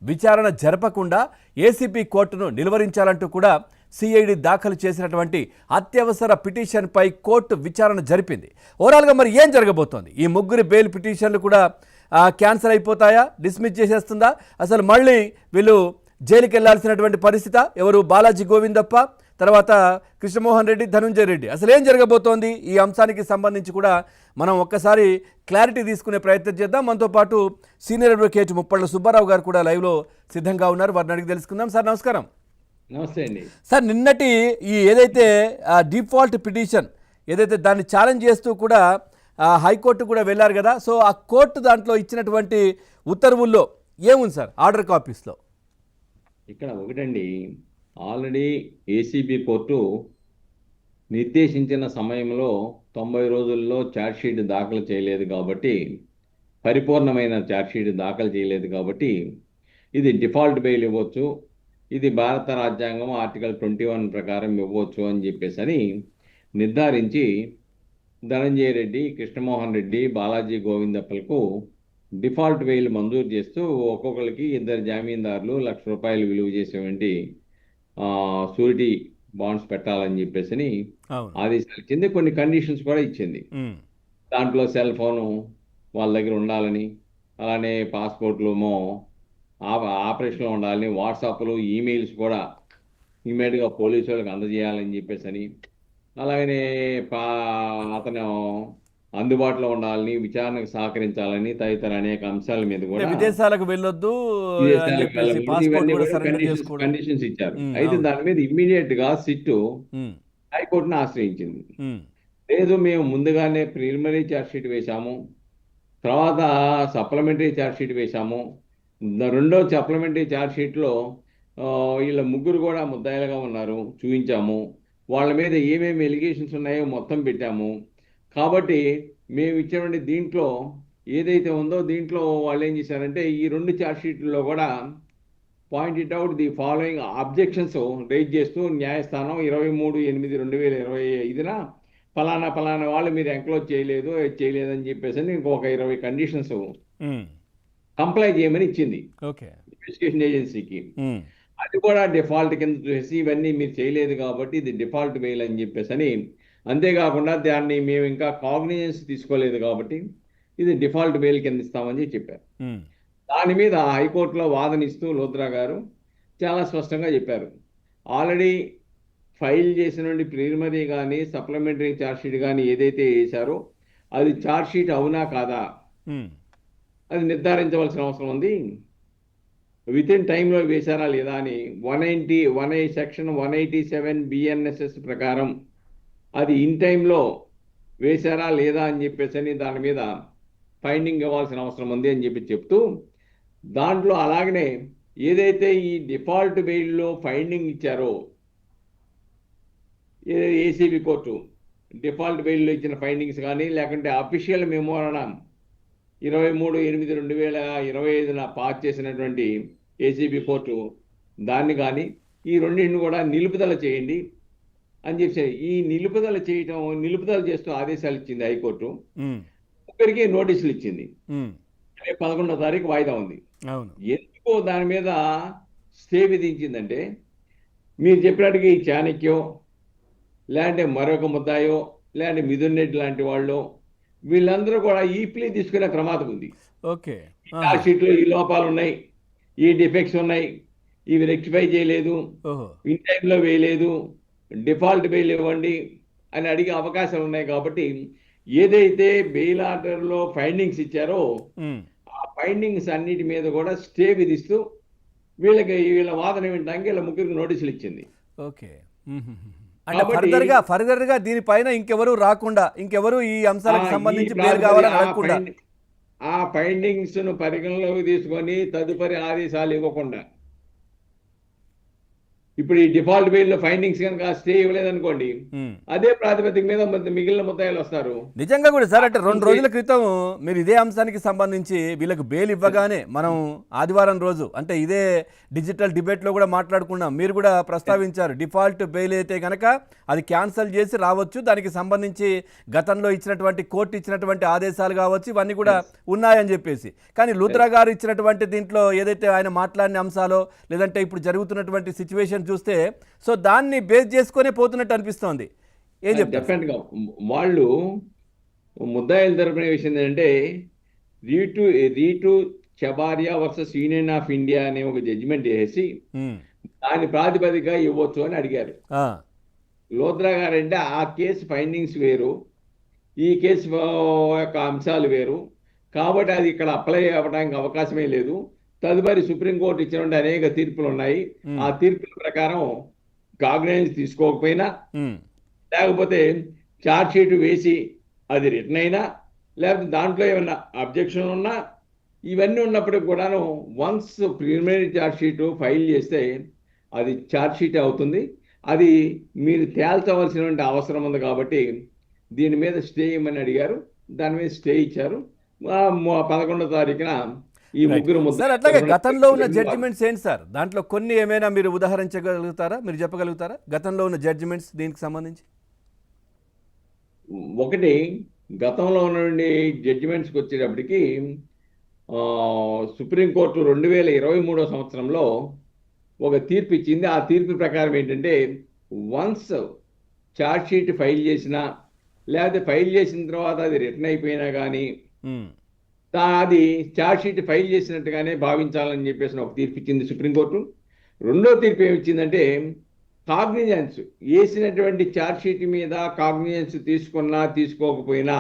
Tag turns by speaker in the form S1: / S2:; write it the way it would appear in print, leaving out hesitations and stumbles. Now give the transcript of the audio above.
S1: విచారణ జరపకుండా ఏసీబీ కోర్టును నిలువరించాలంటూ కూడా సిఐడి దాఖలు చేసినటువంటి అత్యవసర పిటిషన్పై కోర్టు విచారణ జరిపింది. ఓవరాల్గా మరి ఏం జరగబోతోంది? ఈ ముగ్గురి బెయిల్ పిటిషన్లు కూడా క్యాన్సిల్ అయిపోతాయా? డిస్మిస్ చేసేస్తుందా? అసలు మళ్ళీ వీళ్ళు జైలుకి వెళ్లాల్సినటువంటి పరిస్థితి? ఎవరు? బాలాజీ గోవిందప్ప, తర్వాత కృష్ణమోహన్ రెడ్డి, ధనుంజయ రెడ్డి. అసలు ఏం జరగబోతోంది? ఈ అంశానికి సంబంధించి కూడా మనం ఒక్కసారి క్లారిటీ తీసుకునే ప్రయత్నం చేద్దాం. మనతో పాటు సీనియర్ అడ్వకేట్ ముప్పళ్ళ సుబ్బారావు గారు కూడా లైవ్లో సిద్ధంగా ఉన్నారు. వారిని అడిగి తెలుసుకుందాం. సార్ నమస్కారం.
S2: నమస్తే అండి.
S1: సార్, నిన్నటి ఈ ఏదైతే డిఫాల్ట్ పిటిషన్ ఏదైతే దాన్ని ఛాలెంజ్ చేస్తూ కూడా హైకోర్టు కూడా వెళ్ళారు కదా, సో ఆ కోర్టు దాంట్లో ఇచ్చినటువంటి ఉత్తర్వుల్లో ఏముంది సార్ ఆర్డర్ కాపీస్లో?
S2: ఇక్కడ ఒకటండి, ఆల్రెడీ ఏసీబీ కోర్టు నిర్దేశించిన సమయంలో 90 రోజుల్లో ఛార్జ్షీట్ దాఖలు చేయలేదు కాబట్టి, పరిపూర్ణమైన ఛార్జ్షీట్ దాఖలు చేయలేదు కాబట్టి ఇది డిఫాల్ట్ బెయిల్ ఇవ్వచ్చు, ఇది భారత రాజ్యాంగం ఆర్టికల్ 21 ప్రకారం ఇవ్వచ్చు అని చెప్పేసి నిర్ధారించి ధనంజయ రెడ్డి, కృష్ణమోహన్ రెడ్డి, బాలాజీ గోవిందప్పలకు డిఫాల్ట్ బెయిల్ మంజూరు చేస్తూ ఒక్కొక్కరికి 2 జామీందారులు ₹1,00,000 విలువ చేసేటువంటి షూరిటీ బాండ్స్ పెట్టాలని చెప్పేసి ఆదేశాలు ఇచ్చింది. కొన్ని కండిషన్స్ కూడా ఇచ్చింది. దాంట్లో సెల్ ఫోను వాళ్ళ దగ్గర ఉండాలని, అలానే పాస్పోర్ట్లు ఆపరేషన్లో ఉండాలని, వాట్సాప్లు, ఈమెయిల్స్ కూడా ఇమీడియట్గా పోలీసు వాళ్ళకి అందజేయాలని చెప్పేసి, అలాగనే అతను అందుబాటులో ఉండాలని, విచారణకు సహకరించాలని, తదితర అనేక అంశాల మీద కూడా
S1: విదేశాలకు వెళ్ళొద్దు
S2: కండిషన్స్ ఇచ్చారు. అయితే దాని మీద ఇమ్మీడియట్ గా సిట్ హైకోర్టును ఆశ్రయించింది. లేదు, మేము ముందుగానే ప్రిలిమినరీ ఛార్జ్షీట్ వేశాము, తర్వాత సప్లిమెంటరీ ఛార్జ్షీట్ వేశాము, రెండో సప్లిమెంటరీ ఛార్జ్షీట్లో వీళ్ళ ముగ్గురు కూడా ముద్దాయిలుగా ఉన్నారు, చూపించాము, వాళ్ళ మీద ఏమేమి ఎలిగేషన్స్ ఉన్నాయో మొత్తం పెట్టాము, కాబట్టి మేము ఇచ్చినటువంటి దీంట్లో ఏదైతే ఉందో దీంట్లో వాళ్ళు ఏం చేశారంటే ఈ 2 ఛార్జ్షీట్లలో కూడా pointed out the following objections rise చేస్తూ న్యాయస్థానం 23/8/2025 ఫలానా వాళ్ళు మీరు ఎంక్లోజ్ చేయలేదని చెప్పేసి ఇంకొక 20 కండిషన్స్ కంప్లై చేయమని ఇచ్చింది ఇన్వెస్టిగేషన్ ఏజెన్సీకి. అది కూడా డిఫాల్ట్ కింద చూసి ఇవన్నీ మీరు చేయలేదు కాబట్టి ఇది డిఫాల్ట్ బెయిల్ అని చెప్పేసి, అంతేకాకుండా దాన్ని మేము ఇంకా కాగ్నిజెన్స్ తీసుకోలేదు కాబట్టి ఇది డిఫాల్ట్ బెయిల్ కింద ఇస్తామని చెప్పారు. దాని మీద హైకోర్టులో వాదనిస్తూ లోద్రా గారు చాలా స్పష్టంగా చెప్పారు, ఆల్రెడీ ఫైల్ చేసిన ప్రిలిమినరీ కానీ సప్లిమెంటరీ ఛార్జ్షీట్ కానీ ఏదైతే వేశారో అది ఛార్జ్షీట్ అవునా కాదా అది నిర్ధారించవలసిన అవసరం ఉంది. విత్ ఇన్ టైంలో వేశారా లేదా అని 190 సెక్షన్ 187 BNSS ప్రకారం అది ఇన్ టైంలో వేశారా లేదా అని చెప్పేసి దాని మీద ఫైండింగ్ ఇవ్వాల్సిన అవసరం ఉంది అని చెప్తూ, దాంట్లో అలాగనే ఏదైతే ఈ డిఫాల్ట్ బెయిల్లో ఫైండింగ్ ఇచ్చారో ఏసీబీ కోర్టు డిఫాల్ట్ బెయిల్లో ఇచ్చిన ఫైండింగ్స్ కానీ లేకుంటే అఫీషియల్ మెమోరాండం 23/8/2025 పాస్ చేసినటువంటి ఏసీబీ కోర్టు దాన్ని కానీ ఈ రెండింటిని కూడా నిలుపుదల చేయండి అని చెప్పి ఈ నిలుపుదల చేస్తూ ఆదేశాలు ఇచ్చింది హైకోర్టు. ఒకరికి నోటీసులు ఇచ్చింది. 11వ తారీఖు వాయిదా ఉంది. ఎందుకో దాని మీద స్టే విధించిందంటే, మీరు చెప్పినట్టుగా ఈ చాణక్యో లేదంటే మరొక ముద్దాయో లేదంటే మిథున్ రెడ్డి లాంటి వాళ్ళు వీళ్ళందరూ కూడా ఈ ప్లీ తీసుకునే ప్రమాదం ఉంది. ఛార్జ్షీట్లో ఈ లోపాలు ఉన్నాయి, ఈ డిఫెక్ట్స్ ఉన్నాయి, ఇవి రెక్టిఫై చేయలేదు, ఇన్ టైంలో వేయలేదు, డిఫాల్ట్ బెయిల్ ఇవ్వండి అని అడిగే అవకాశాలు ఉన్నాయి. కాబట్టి ఏదైతే బెయిల్ ఆర్డర్లో ఫైండింగ్స్ ఇచ్చారో ఆ ఫైండింగ్స్ అన్నిటి మీద కూడా స్టే విధిస్తూ వీళ్ళ వాదన వినడానికి వీళ్ళ ముగ్గురికి నోటీసులు ఇచ్చింది.
S1: ఫర్దర్ గా దీనిపైన ఇంకెవరు రాకుండా, ఇంకెవరు ఈ అంశాలకు సంబంధించి
S2: ఆ ఫైండింగ్స్ ను పరిగణలోకి తీసుకొని తదుపరి ఆదేశాలు ఇవ్వకుండా ఇప్పుడు ఈ డిఫాల్ట్ బెయిల్ ఫైండింగ్స్ కనుక స్టే ఇవ్వలేదనుకోండి, అదే ప్రాతిపదిక మీద మిగిలిన ముద్దాయిలు వస్తారు.
S1: నిజంగా కూడా సార్, అంటే 2 రోజుల క్రితం మీరు ఇదే అంశానికి సంబంధించి వీళ్ళకి బెయిల్ ఇవ్వగానే మనం ఆదివారం రోజు అంటే ఇదే డిజిటల్ డిబేట్లో కూడా మాట్లాడుకున్నాం. మీరు కూడా ప్రస్తావించారు, డిఫాల్ట్ బెయిల్ అయితే కనుక అది క్యాన్సిల్ చేసి రావచ్చు, దానికి సంబంధించి గతంలో ఇచ్చినటువంటి కోర్టు ఇచ్చినటువంటి ఆదేశాలు కావచ్చు ఇవన్నీ కూడా ఉన్నాయని చెప్పేసి. కానీ లూత్రా గారు ఇచ్చినటువంటి దీంట్లో ఏదైతే ఆయన మాట్లాడిన అంశాలో లేదంటే ఇప్పుడు జరుగుతున్నటువంటి సిచ్యువేషన్ చూస్తే సో దాన్ని బేస్ చేసుకునే పోతున్నట్టు అనిపిస్తోంది. ఏం చెప్తారు?
S2: డెఫినెట్గా వాళ్ళు ముద్దాయిల తరపున విషయం ఏంటంటే రీటు చబారియా వర్సెస్ యూనియన్ ఆఫ్ ఇండియా అనే ఒక జడ్జిమెంట్ చేసి దాని ప్రాతిపదిక ఇవ్వచ్చు అని అడిగారు. లోత్రా గారు అంటే ఆ కేసు ఫైండింగ్స్ వేరు, ఈ కేసు యొక్క అంశాలు వేరు, కాబట్టి అది ఇక్కడ అప్లై అవ్వడానికి అవకాశమే లేదు. తదుపరి సుప్రీంకోర్టు ఇచ్చినటువంటి అనేక తీర్పులు ఉన్నాయి, ఆ తీర్పుల ప్రకారం కాగ్నైజ్ తీసుకోకపోయినా లేకపోతే ఛార్జ్ షీట్ వేసి అది రిటర్న్ అయినా లేకపోతే దాంట్లో ఏమన్నా అబ్జెక్షన్ ఉన్నా ఇవన్నీ ఉన్నప్పటికి కూడాను once preliminary charge sheet file చేస్తే అది ఛార్జ్ షీట్ అవుతుంది. అది మీరు తేల్చవలసినటువంటి అవసరం ఉంది కాబట్టి దీని మీద స్టే ఇవ్వమని అడిగారు, దాని మీద స్టే ఇచ్చారు. 11వ తారీఖున ఈ ముగ్గురు
S1: సార్ అట్లాగే గతంలో ఉన్న జడ్జిమెంట్స్ ఏంటి సార్? దాంట్లో కొన్ని ఏమైనా మీరు ఉదాహరించగలుగుతారా, మీరు చెప్పగలుగుతారా గతంలో ఉన్న జడ్జిమెంట్స్ దీనికి సంబంధించి?
S2: ఒకటి, గతంలో ఉన్నటువంటి జడ్జిమెంట్స్కి వచ్చేటప్పటికి సుప్రీంకోర్టు 2023 సంవత్సరంలో ఒక తీర్పు ఇచ్చింది. ఆ తీర్పు ప్రకారం ఏంటంటే వన్స్ ఛార్జ్ షీట్ ఫైల్ చేసినా లేకపోతే ఫైల్ చేసిన తర్వాత అది రిటర్న్ అయిపోయినా కానీ అది ఛార్జ్ షీట్ ఫైల్ చేసినట్టుగానే భావించాలని చెప్పేసి ఒక తీర్పు ఇచ్చింది సుప్రీంకోర్టు. రెండో తీర్పు ఏమిచ్చిందంటే కాగ్నిజెన్స్ వేసినటువంటి ఛార్జ్ షీట్ మీద కాగ్నిజెన్స్ తీసుకున్నా తీసుకోకపోయినా